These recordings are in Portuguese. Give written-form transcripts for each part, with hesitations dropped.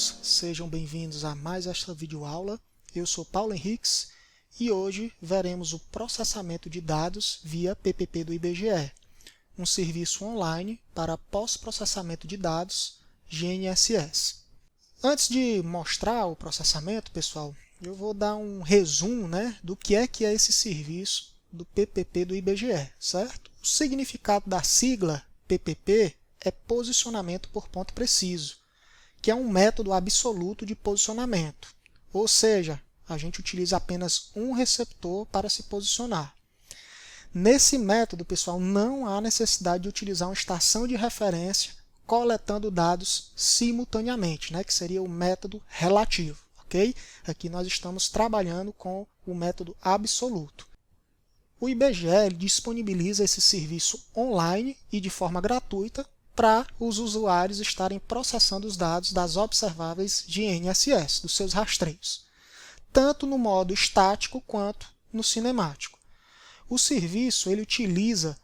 todos, sejam bem-vindos a mais esta videoaula. Eu sou Paulo Henriques e hoje veremos o processamento de dados via PPP do IBGE, um serviço online para pós-processamento de dados GNSS. Antes de mostrar o processamento, pessoal, eu vou dar um resumo, do que é esse serviço do PPP do IBGE, certo? O significado da sigla PPP é posicionamento por ponto preciso, que é um método absoluto de posicionamento, ou seja, a gente utiliza apenas um receptor para se posicionar. Nesse método, pessoal, não há necessidade de utilizar uma estação de referência coletando dados simultaneamente, que seria o método relativo, ok? Aqui nós estamos trabalhando com o método absoluto. O IBGE disponibiliza esse serviço online e de forma gratuita para os usuários estarem processando os dados das observáveis GNSS, dos seus rastreios, tanto no modo estático quanto no cinemático. O serviço ele utiliza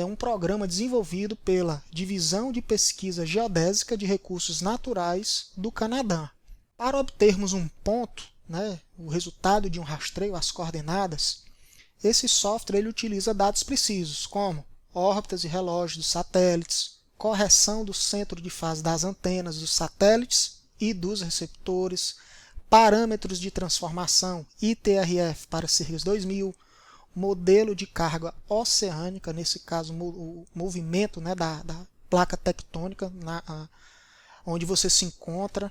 um programa desenvolvido pela Divisão de Pesquisa Geodésica de Recursos Naturais do Canadá. Para obtermos um ponto, o resultado de um rastreio, as coordenadas, esse software ele utiliza dados precisos, como órbitas e relógios dos satélites, correção do centro de fase das antenas dos satélites e dos receptores, parâmetros de transformação ITRF para Sirius 2000, modelo de carga oceânica, nesse caso o movimento da placa tectônica onde você se encontra,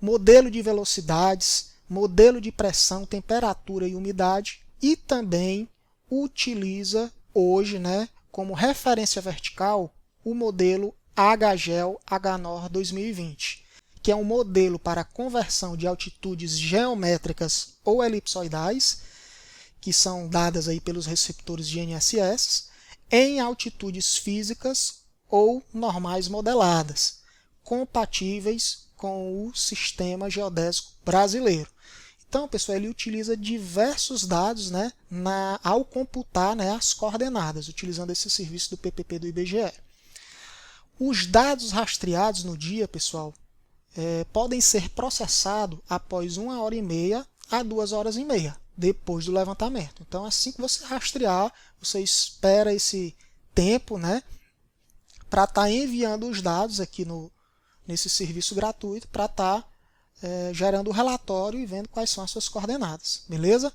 modelo de velocidades, modelo de pressão, temperatura e umidade, e também utiliza hoje como referência vertical o modelo HGEL HNOR 2020, que é um modelo para conversão de altitudes geométricas ou elipsoidais, que são dadas aí pelos receptores de GNSS, em altitudes físicas ou normais modeladas, compatíveis com o sistema geodésico brasileiro. Então, pessoal, ele utiliza diversos dados ao computar as coordenadas, utilizando esse serviço do PPP do IBGE. Os dados rastreados no dia, pessoal, podem ser processados após 1h30 a 2h30, depois do levantamento. Então, assim que você rastrear, você espera esse tempo para estar enviando os dados aqui nesse serviço gratuito para estar gerando o relatório e vendo quais são as suas coordenadas, beleza?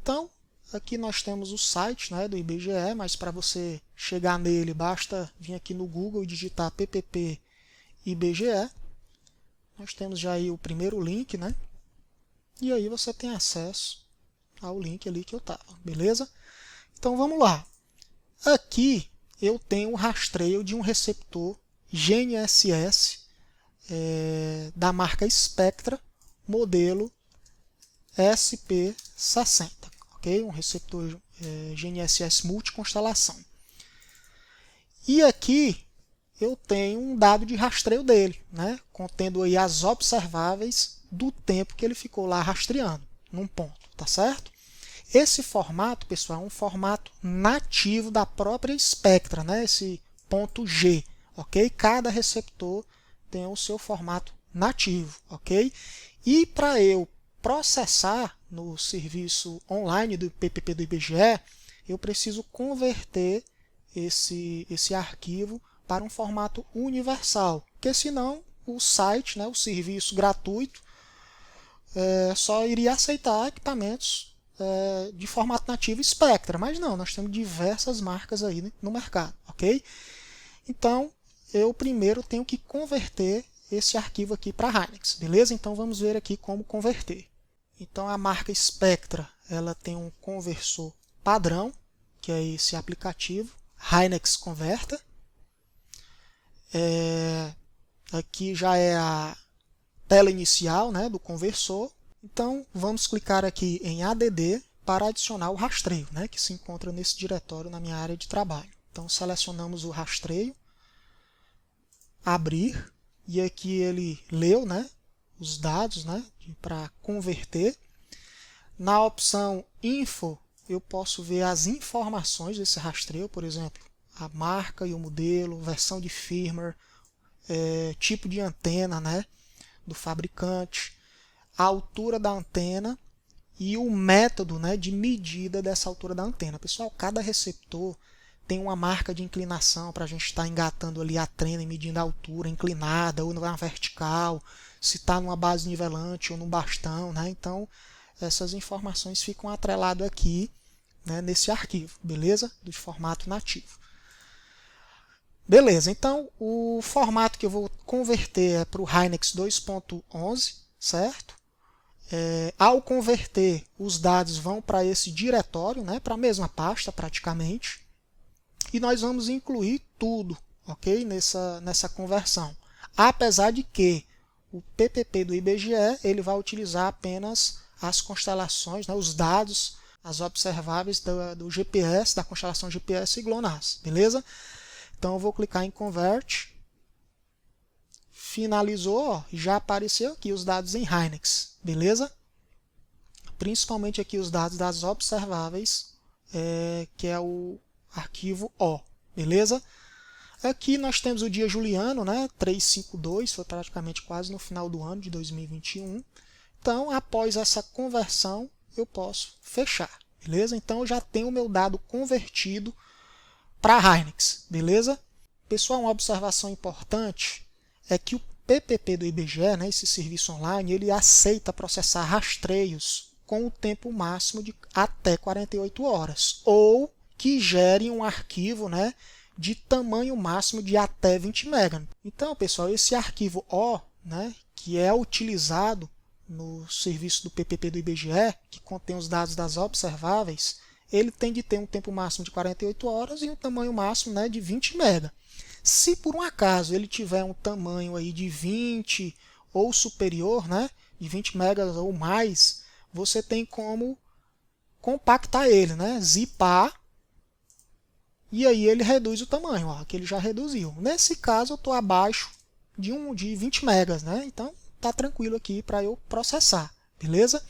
Então, aqui nós temos o site do IBGE, mas para você chegar nele, basta vir aqui no Google e digitar PPP IBGE. Nós temos já aí o primeiro link, e aí você tem acesso ao link ali que eu estava, beleza? Então vamos lá. Aqui eu tenho o rastreio de um receptor GNSS da marca Spectra, modelo SP60, ok? Um receptor GNSS multiconstelação. E aqui eu tenho um dado de rastreio dele, contendo aí as observáveis do tempo que ele ficou lá rastreando, num ponto, tá certo? Esse formato, pessoal, é um formato nativo da própria Spectra, esse ponto G, ok? Cada receptor tem o seu formato nativo, ok? E para eu processar no serviço online do PPP do IBGE, eu preciso converter esse arquivo para um formato universal, porque senão o site, o serviço gratuito, só iria aceitar equipamentos de formato nativo Spectra, mas não, nós temos diversas marcas aí no mercado, ok? Então, eu primeiro tenho que converter esse arquivo aqui para Hynix, beleza? Então vamos ver aqui como converter. Então a marca Spectra, ela tem um conversor padrão, que é esse aplicativo, Hynix Converter. Aqui já é a tela inicial do conversor. Então vamos clicar aqui em ADD para adicionar o rastreio, que se encontra nesse diretório na minha área de trabalho. Então selecionamos o rastreio, abrir, e aqui ele leu os dados para converter. Na opção Info, eu posso ver as informações desse rastreio, por exemplo, a marca e o modelo, versão de firmware, tipo de antena, do fabricante, a altura da antena e o método, né, de medida dessa altura da antena. Pessoal, cada receptor tem uma marca de inclinação para a gente estar engatando ali a trena e medindo a altura inclinada ou na vertical, se está numa base nivelante ou num bastão, né? Então, essas informações ficam atreladas aqui, né, nesse arquivo, beleza? Do formato nativo. Beleza, então o formato que eu vou converter é para o Hynix 2.11, certo? Ao converter, os dados vão para esse diretório, né, para a mesma pasta praticamente, e nós vamos incluir tudo, ok? Nessa conversão. Apesar de que o PPP do IBGE ele vai utilizar apenas as constelações, né, os dados, as observáveis do GPS, da constelação GPS e GLONASS, beleza? Então eu vou clicar em Convert, finalizou, ó, já apareceu aqui os dados em Hynix, beleza? Principalmente aqui os dados das observáveis, que é o arquivo O, beleza? Aqui nós temos o dia juliano, né? 352, foi praticamente quase no final do ano de 2021. Então, após essa conversão, eu posso fechar, beleza? Então, eu já tenho o meu dado convertido para Hynix, beleza? Pessoal, uma observação importante é que o PPP do IBGE, né, esse serviço online, ele aceita processar rastreios com o tempo máximo de até 48 horas, ou que gerem um arquivo, né, de tamanho máximo de até 20 MB. Então, pessoal, esse arquivo O, né, que é utilizado no serviço do PPP do IBGE, que contém os dados das observáveis, ele tem de ter um tempo máximo de 48 horas e um tamanho máximo, né, de 20 MB. Se por um acaso ele tiver um tamanho aí de 20 ou superior, né, de 20 MB ou mais, você tem como compactar ele, né, zipar, e aí ele reduz o tamanho, ó, que ele já reduziu. Nesse caso eu estou abaixo de 20 MB, né, então tá tranquilo aqui para eu processar, beleza?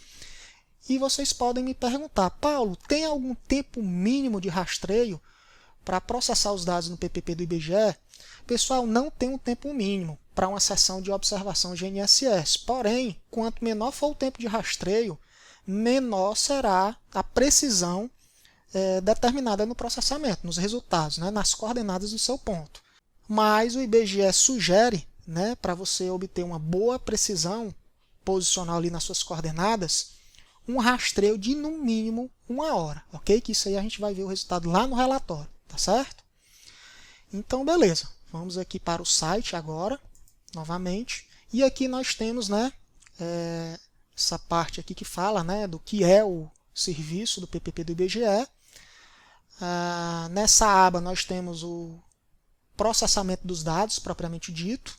E vocês podem me perguntar, Paulo, tem algum tempo mínimo de rastreio para processar os dados no PPP do IBGE? Pessoal, não tem um tempo mínimo para uma sessão de observação GNSS. Porém, quanto menor for o tempo de rastreio, menor será a precisão determinada no processamento, nos resultados, né, nas coordenadas do seu ponto. Mas o IBGE sugere, né, para você obter uma boa precisão posicional ali nas suas coordenadas, um rastreio de no mínimo 1 hora, ok? Que isso aí a gente vai ver o resultado lá no relatório, tá certo? Então, beleza. Vamos aqui para o site agora, novamente. E aqui nós temos, né, essa parte aqui que fala, né, do que é o serviço do PPP do IBGE. Nessa aba nós temos o processamento dos dados, propriamente dito.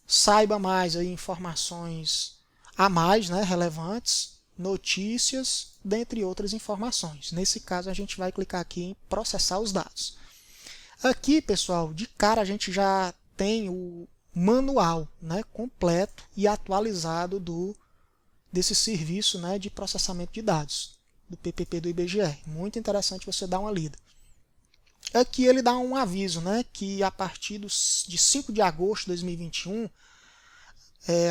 Saiba mais aí informações a mais, né, relevantes, notícias, dentre outras informações. Nesse caso, a gente vai clicar aqui em processar os dados. Aqui, pessoal, de cara a gente já tem o manual, né, completo e atualizado desse serviço, né, de processamento de dados, do PPP do IBGE. Muito interessante você dar uma lida. Aqui ele dá um aviso, né, que a partir de 5 de agosto de 2021,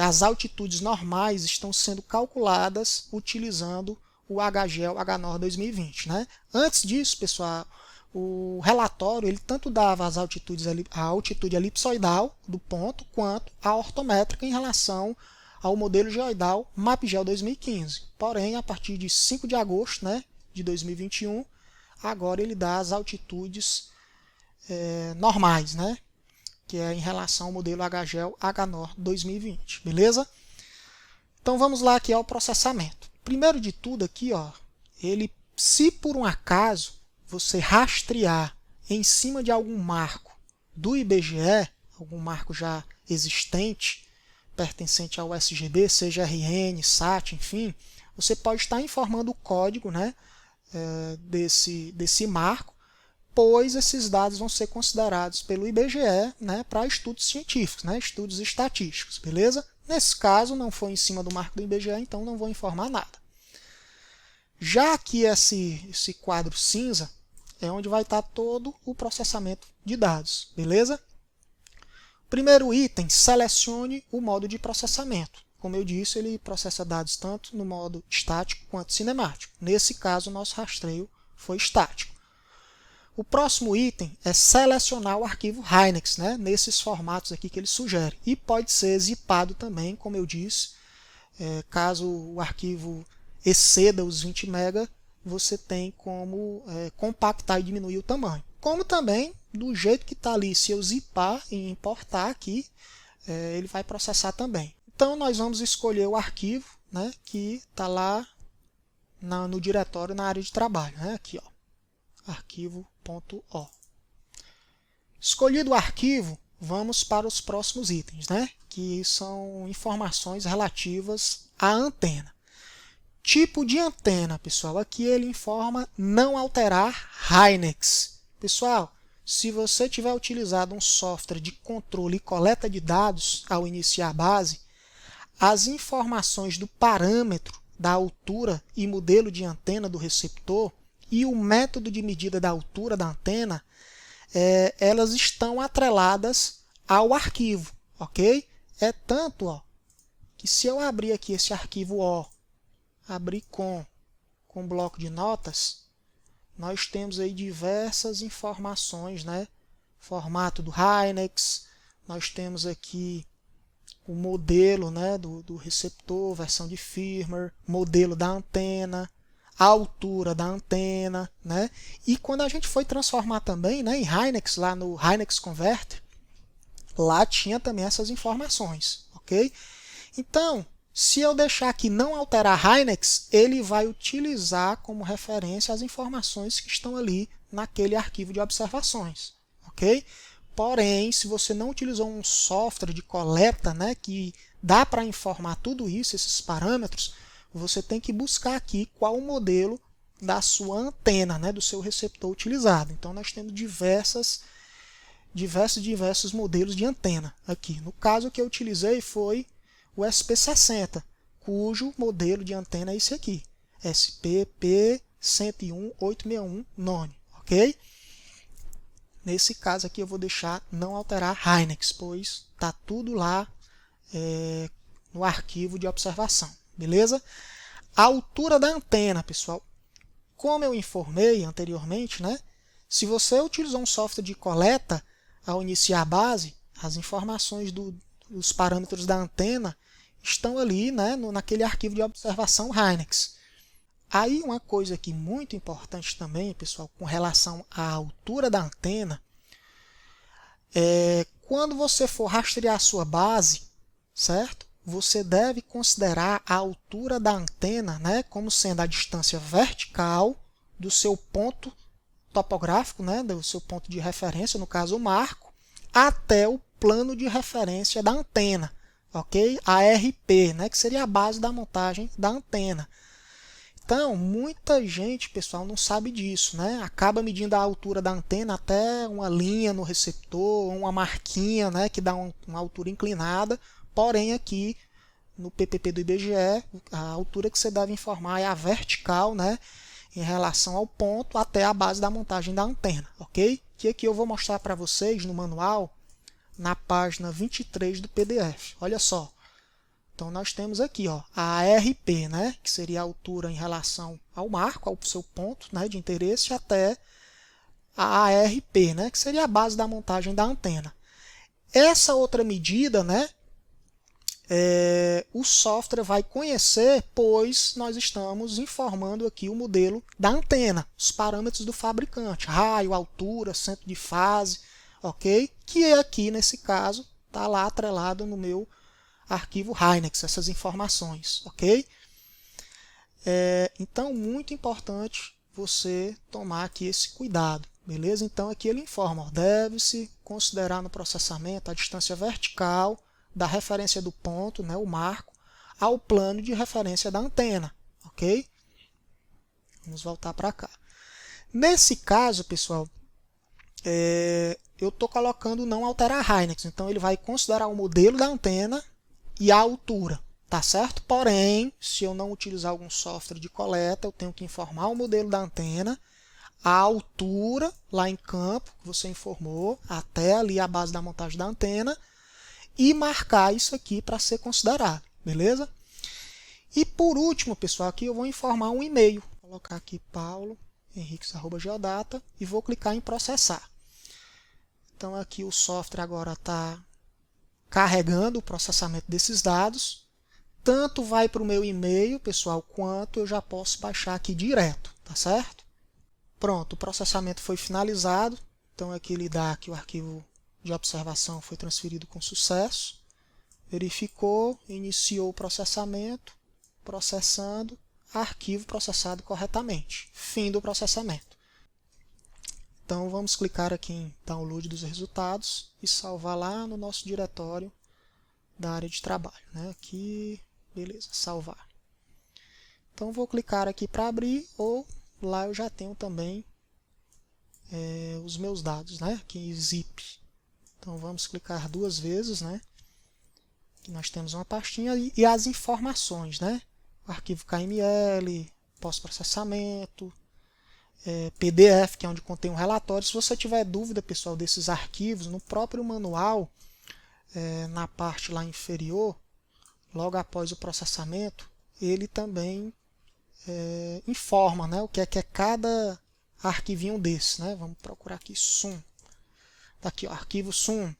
as altitudes normais estão sendo calculadas utilizando o HGEL HNOR 2020. Né? Antes disso, pessoal, o relatório ele tanto dava as altitudes, a altitude elipsoidal do ponto, quanto a ortométrica em relação ao modelo geoidal MapGeol 2015. Porém, a partir de 5 de agosto, né, de 2021, agora ele dá as altitudes normais, né? Que é em relação ao modelo HGEL HNOR 2020, beleza? Então vamos lá aqui ao processamento. Primeiro de tudo aqui, ó, se por um acaso você rastrear em cima de algum marco do IBGE, algum marco já existente, pertencente ao SGB, seja RN, SAT, enfim, você pode estar informando o código, né, desse marco, pois esses dados vão ser considerados pelo IBGE, né, para estudos científicos, né, estudos estatísticos, beleza? Nesse caso, não foi em cima do marco do IBGE, então não vou informar nada. Já que esse quadro cinza é onde vai estar todo o processamento de dados, beleza? Primeiro item, selecione o modo de processamento. Como eu disse, ele processa dados tanto no modo estático quanto cinemático. Nesse caso, o nosso rastreio foi estático. O próximo item é selecionar o arquivo Hynix, né, nesses formatos aqui que ele sugere. E pode ser zipado também, como eu disse. Caso o arquivo exceda os 20 MB, você tem como compactar e diminuir o tamanho. Como também, do jeito que está ali, se eu zipar e importar aqui, ele vai processar também. Então, nós vamos escolher o arquivo, né, que está lá no diretório, na área de trabalho. Né, aqui, ó, arquivo.o. Escolhido o arquivo, vamos para os próximos itens, né, que são informações relativas à antena. Tipo de antena, pessoal, aqui ele informa não alterar Hynix. Pessoal, se você tiver utilizado um software de controle e coleta de dados ao iniciar a base, as informações do parâmetro, da altura e modelo de antena do receptor e o método de medida da altura da antena, elas estão atreladas ao arquivo, ok? É tanto, ó, que se eu abrir aqui esse arquivo O, abrir com bloco de notas, nós temos aí diversas informações, né? Formato do Hynix, nós temos aqui o modelo, né, do receptor, versão de firmware, modelo da antena, a altura da antena, né? E quando a gente foi transformar também, né, em Hynix, lá no Hynix Converter, lá tinha também essas informações, ok? Então, se eu deixar aqui não alterar Hynix, ele vai utilizar como referência as informações que estão ali naquele arquivo de observações, ok? Porém, se você não utilizou um software de coleta, né, que dá para informar tudo isso, esses parâmetros, você tem que buscar aqui qual o modelo da sua antena, né, do seu receptor utilizado. Então, nós temos diversos modelos de antena aqui. No caso que eu utilizei foi o SP60, cujo modelo de antena é esse aqui, SPP101861 None, ok? Nesse caso aqui eu vou deixar não alterar Hynix, pois está tudo lá no arquivo de observação, beleza? A altura da antena, pessoal, como eu informei anteriormente, né? Se você utilizou um software de coleta ao iniciar a base, as informações dos parâmetros da antena estão ali, né, naquele arquivo de observação Hynix. Aí uma coisa aqui muito importante também, pessoal, com relação à altura da antena, quando você for rastrear a sua base, certo? Você deve considerar a altura da antena, né, como sendo a distância vertical do seu ponto topográfico, né, do seu ponto de referência, no caso o marco, até o plano de referência da antena, ok? A RP, né, que seria a base da montagem da antena. Então, muita gente, pessoal, não sabe disso, né? Acaba medindo a altura da antena até uma linha no receptor, uma marquinha, né, que dá uma altura inclinada. Porém, aqui no PPP do IBGE, a altura que você deve informar é a vertical, né, em relação ao ponto até a base da montagem da antena, ok? Que aqui eu vou mostrar para vocês no manual, na página 23 do PDF. Olha só. Então, nós temos aqui, ó, a ARP, né, que seria a altura em relação ao marco, ao seu ponto, né, de interesse, até a ARP, né, que seria a base da montagem da antena. Essa outra medida, né, o software vai conhecer, pois nós estamos informando aqui o modelo da antena, os parâmetros do fabricante, raio, altura, centro de fase, ok? Que aqui, nesse caso, está lá atrelado no meu arquivo Hynix, essas informações, ok? Então, muito importante você tomar aqui esse cuidado, beleza? Então, aqui ele informa, deve-se considerar no processamento a distância vertical da referência do ponto, né, o marco, ao plano de referência da antena, ok? Vamos voltar para cá. Nesse caso, pessoal, eu estou colocando não alterar Hynix, então ele vai considerar o modelo da antena e a altura, tá certo? Porém, se eu não utilizar algum software de coleta, eu tenho que informar o modelo da antena, a altura lá em campo, que você informou, até ali a base da montagem da antena, e marcar isso aqui para ser considerado, beleza? E por último, pessoal, aqui eu vou informar um e-mail. Vou colocar aqui paulohenriques@geodata e vou clicar em processar. Então aqui o software agora está carregando o processamento desses dados. Tanto vai para o meu e-mail, pessoal, quanto eu já posso baixar aqui direto, tá certo? Pronto, o processamento foi finalizado. Então aqui ele dá que o arquivo de observação foi transferido com sucesso. Verificou, iniciou o processamento, processando, arquivo processado corretamente. Fim do processamento. Então vamos clicar aqui em download dos resultados e salvar lá no nosso diretório da área de trabalho, né? Aqui, beleza, salvar. Então vou clicar aqui para abrir, ou lá eu já tenho também os meus dados, né? Aqui em zip. Então vamos clicar duas vezes, né? Aqui nós temos uma pastinha e as informações, né? O arquivo KML, pós-processamento, PDF, que é onde contém um relatório. Se você tiver dúvida, pessoal, desses arquivos, no próprio manual, na parte lá inferior, logo após o processamento, ele também informa, né, o que é cada arquivinho desse, né? Vamos procurar aqui SUM. Tá aqui, ó, arquivo SUM.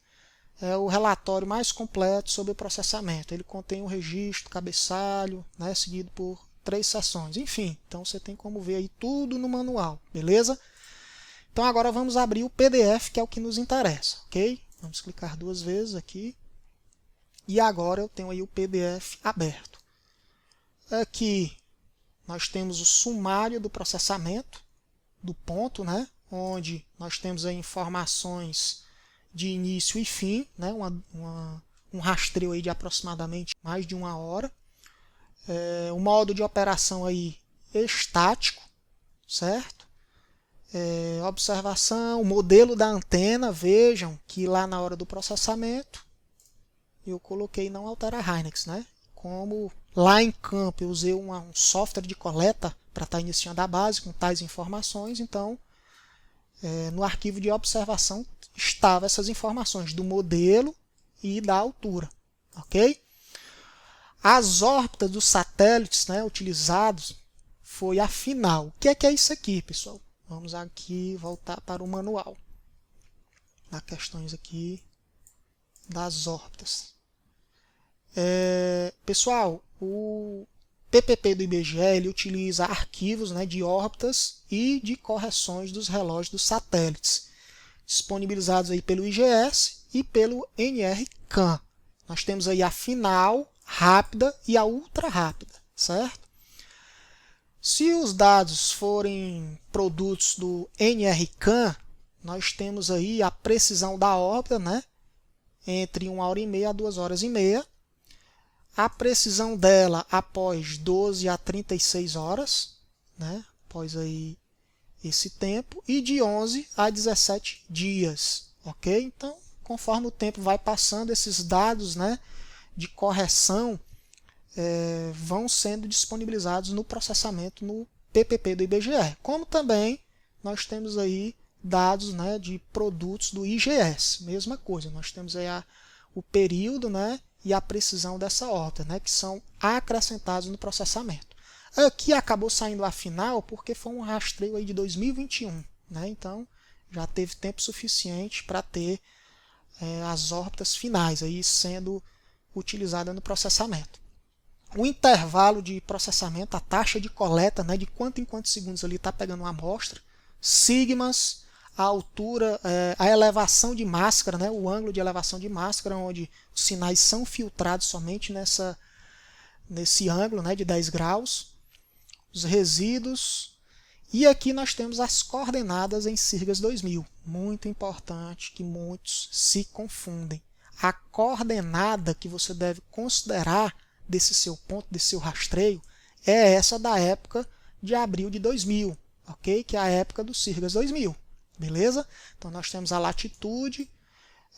É o relatório mais completo sobre o processamento. Ele contém um registro, cabeçalho, né, seguido por 3 seções. Enfim, então você tem como ver aí tudo no manual, beleza? Então agora vamos abrir o PDF, que é o que nos interessa, ok? Vamos clicar duas vezes aqui. E agora eu tenho aí o PDF aberto. Aqui nós temos o sumário do processamento, do ponto, né? Onde nós temos aí informações de início e fim, né? Um rastreio aí de aproximadamente mais de 1 hora. O modo de operação aí estático, certo? Observação, o modelo da antena, vejam que lá na hora do processamento eu coloquei não alterar Hynix, né? Como lá em campo eu usei um software de coleta para estar iniciando a base com tais informações, então no arquivo de observação estavam essas informações do modelo e da altura, ok? As órbitas dos satélites, né, utilizados foi a final. O que é isso aqui, pessoal? Vamos aqui voltar para o manual. Há questões aqui das órbitas. Pessoal, o PPP do IBGE ele utiliza arquivos, né, de órbitas e de correções dos relógios dos satélites, disponibilizados aí pelo IGS e pelo NRCan. Nós temos aí a final, rápida e a ultra rápida, certo? Se os dados forem produtos do NRCan, nós temos aí a precisão da órbita, né, entre 1h30 a 2h30. A precisão dela após 12 a 36 horas, né, após aí esse tempo, e de 11 a 17 dias, ok? Então, conforme o tempo vai passando, esses dados, né, de correção vão sendo disponibilizados no processamento no PPP do IBGE. Como também nós temos aí dados, né, de produtos do IGS, mesma coisa. Nós temos aí o período, né, e a precisão dessa órbita, né, que são acrescentados no processamento. Aqui acabou saindo a final porque foi um rastreio aí de 2021, né, então já teve tempo suficiente para ter as órbitas finais aí sendo utilizadas no processamento. O intervalo de processamento, a taxa de coleta, né, de quanto em quantos segundos ali está pegando uma amostra, sigmas, a altura, a elevação de máscara, né, o ângulo de elevação de máscara, onde os sinais são filtrados somente nesse ângulo, né, de 10 graus, os resíduos, e aqui nós temos as coordenadas em Sirgas 2000, muito importante que muitos se confundem. A coordenada que você deve considerar desse seu ponto, desse seu rastreio, é essa da época de abril de 2000, ok? Que é a época do Sirgas 2000, beleza? Então nós temos a latitude,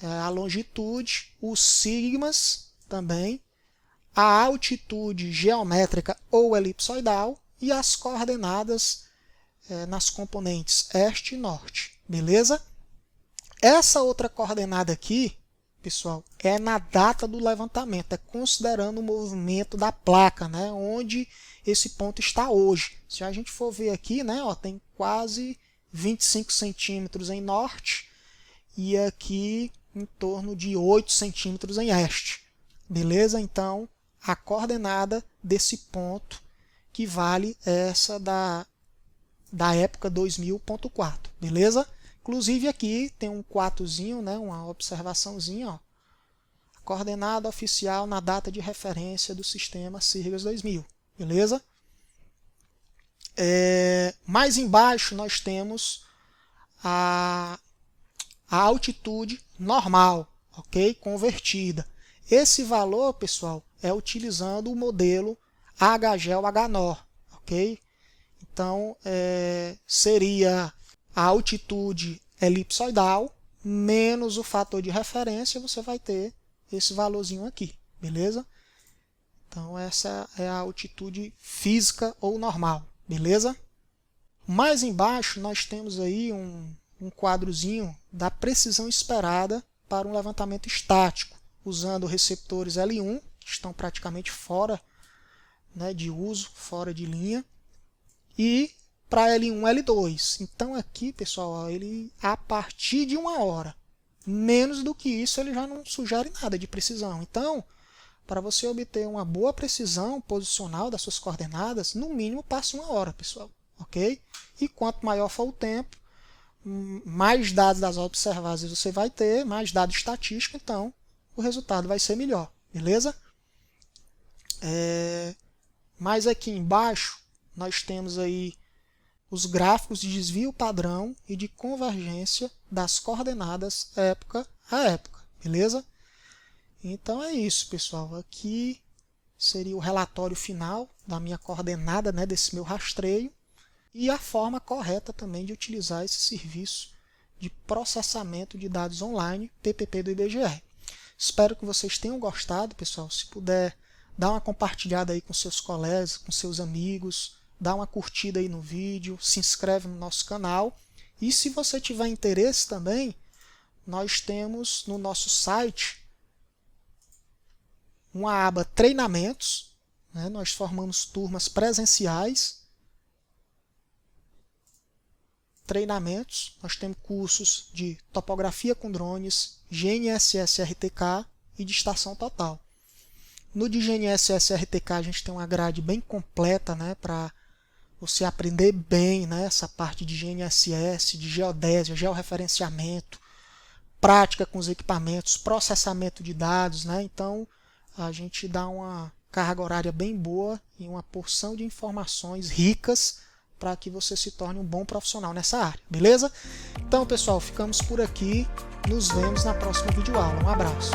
a longitude, os sigmas também, a altitude geométrica ou elipsoidal e as coordenadas nas componentes este e norte, beleza? Essa outra coordenada aqui, pessoal, é na data do levantamento, é considerando o movimento da placa, né, onde esse ponto está hoje. Se a gente for ver aqui, né, ó, tem quase 25 centímetros em norte e aqui em torno de 8 centímetros em este. Beleza? Então, a coordenada desse ponto que vale essa da época 2000.4. Beleza? Inclusive aqui tem um 4zinho, né, uma observaçãozinha, ó. Coordenada oficial na data de referência do sistema Sirgas 2000. Beleza? Mais embaixo nós temos a altitude normal, ok? Convertida. Esse valor, pessoal, é utilizando o modelo HGEL-HNOR, ok? Então, seria a altitude elipsoidal menos o fator de referência, você vai ter esse valorzinho aqui, beleza? Então, essa é a altitude física ou normal, beleza? Mais embaixo, nós temos aí um quadrozinho da precisão esperada para um levantamento estático, usando receptores L1, que estão praticamente fora, né, de uso, fora de linha, e para L1, L2. Então aqui, pessoal, ó, ele a partir de 1 hora, menos do que isso, ele já não sugere nada de precisão. Então, para você obter uma boa precisão posicional das suas coordenadas, no mínimo passe 1 hora, pessoal, ok? E quanto maior for o tempo, mais dados das observadas você vai ter, mais dado estatístico, então o resultado vai ser melhor, beleza? Mais aqui embaixo nós temos aí os gráficos de desvio padrão e de convergência das coordenadas época a época, beleza? Então é isso, pessoal. Aqui seria o relatório final da minha coordenada, né, desse meu rastreio, e a forma correta também de utilizar esse serviço de processamento de dados online, PPP do IBGE. Espero que vocês tenham gostado, pessoal. Se puder, dá uma compartilhada aí com seus colegas, com seus amigos, dá uma curtida aí no vídeo, se inscreve no nosso canal. E se você tiver interesse também, nós temos no nosso site uma aba treinamentos, né? Nós formamos turmas presenciais, treinamentos, nós temos cursos de topografia com drones, GNSS RTK e de estação total. No de GNSS RTK a gente tem uma grade bem completa, né, para você aprender bem, né, essa parte de GNSS, de geodésia, georreferenciamento, prática com os equipamentos, processamento de dados, né? Então a gente dá uma carga horária bem boa e uma porção de informações ricas para que você se torne um bom profissional nessa área, beleza? Então, pessoal, ficamos por aqui. Nos vemos na próxima videoaula. Um abraço.